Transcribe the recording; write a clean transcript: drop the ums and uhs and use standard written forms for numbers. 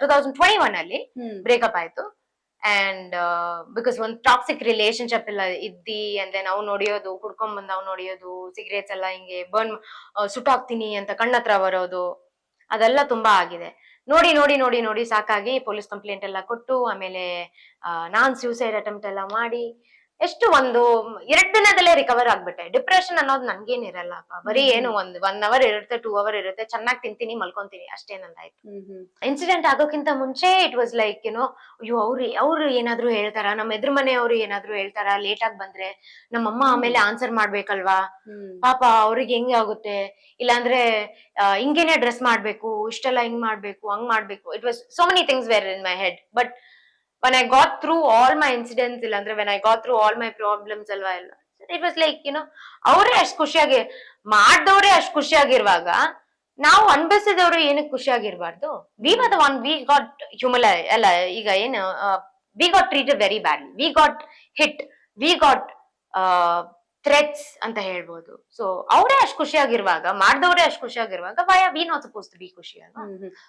2021 ಅಲ್ಲಿ ಬ್ರೇಕಪ್ ಆಯ್ತು. And because ಒಂದ್ ಟಾಕ್ಸಿಕ್ ರಿಲೇಶನ್ಶಿಪ್ ಎಲ್ಲ ಇದ್ದಿ ಅಂಡ್ ದೆನ್ ಅವ್ನು ಹೊಡಿಯೋದು, ಕುಡ್ಕೊಂಡ್ ಬಂದ್ ಅವ್ನು ಹೊಡಿಯೋದು, ಸಿಗರೇಟ್ಸ್ ಎಲ್ಲ ಹಿಂಗೆ ಬರ್ನ್ ಸುಟ್ಟಾಕ್ತೀನಿ ಅಂತ ಕಣ್ಣತ್ರ ಬರೋದು, ಅದೆಲ್ಲ ತುಂಬಾ ಆಗಿದೆ. ನೋಡಿ ನೋಡಿ ನೋಡಿ ನೋಡಿ ಸಾಕಾಗಿ ಪೊಲೀಸ್ ಕಂಪ್ಲೇಂಟ್ ಎಲ್ಲ ಕೊಟ್ಟು ಆಮೇಲೆ ನಾನ್ ಸೂಸೈಡ್ ಅಟೆಂಪ್ಟ್ ಎಲ್ಲ ಮಾಡಿ ಎಷ್ಟು ಒಂದು 2 ದಿನದಲ್ಲೇ ರಿಕವರ್ ಆಗ್ಬಿಟ್ಟೆ. ಡಿಪ್ರೆಷನ್ ಅನ್ನೋದು ನನ್ಗೇನಿರಲ್ಲಪ್ಪ, ಬರೀ ಏನು 1 ಅವರ್ ಇರುತ್ತೆ, 2 ಅವರ್ ಇರುತ್ತೆ, ಚೆನ್ನಾಗಿ ತಿಂತೀನಿ ಮಲ್ಕೊಂತೀನಿ ಅಷ್ಟೇ ನಂದಾಯ್ತು. ಇನ್ಸಿಡೆಂಟ್ ಆಗೋಕ್ಕಿಂತ ಮುಂಚೆ ಇಟ್ ವಾಸ್ ಲೈಕ್ ಅಯ್ಯೋ ಅವ್ರು ಏನಾದ್ರು ಹೇಳ್ತಾರ, ನಮ್ಮ ಎದುರು ಮನೆಯವ್ರು ಏನಾದ್ರು ಹೇಳ್ತಾರ, ಲೇಟ್ ಆಗಿ ಬಂದ್ರೆ ನಮ್ಮಮ್ಮ ಆಮೇಲೆ ಆನ್ಸರ್ ಮಾಡ್ಬೇಕಲ್ವಾ, ಪಾಪ ಅವ್ರಿಗೆ ಹೆಂಗ್ ಆಗುತ್ತೆ, ಇಲ್ಲಾಂದ್ರೆ ಹಿಂಗೇನೆ ಡ್ರೆಸ್ ಮಾಡ್ಬೇಕು, ಇಷ್ಟೆಲ್ಲ ಹಿಂಗ್ ಮಾಡ್ಬೇಕು, ಹಂಗ್ ಮಾಡ್ಬೇಕು. It was so many things were in my head. But when I got through all my incidents, illandre when I got through all my problems alva ella, it was like ಅವರೇ ಅಷ್ಟು ಖುಷಿಯಾಗಿ ಮಾಡಿದವರೇ ಅಷ್ಟು ಖುಷಿಯಾಗಿರುವಾಗ ನಾವು ಅನ್ಭವಿಸಿದವರು ಏನಕ್ಕೆ ಖುಷಿಯಾಗಿರ್ಬಾರ್ದು? We were the one, we got humiliated ಅಲ್ಲ, ಈಗ ಏನು we got treated very badly, we got hit, we got threats ಅಂತ ಹೇಳ್ಬೋದು. ಸೊ ಅವರೇ ಅಷ್ಟು ಖುಷಿಯಾಗಿರುವಾಗ, ಮಾಡಿದವರೇ ಅಷ್ಟು ಖುಷಿಯಾಗಿರುವಾಗ, why are we not suppose to be ಖುಷಿ ಅಲ್ವಾ?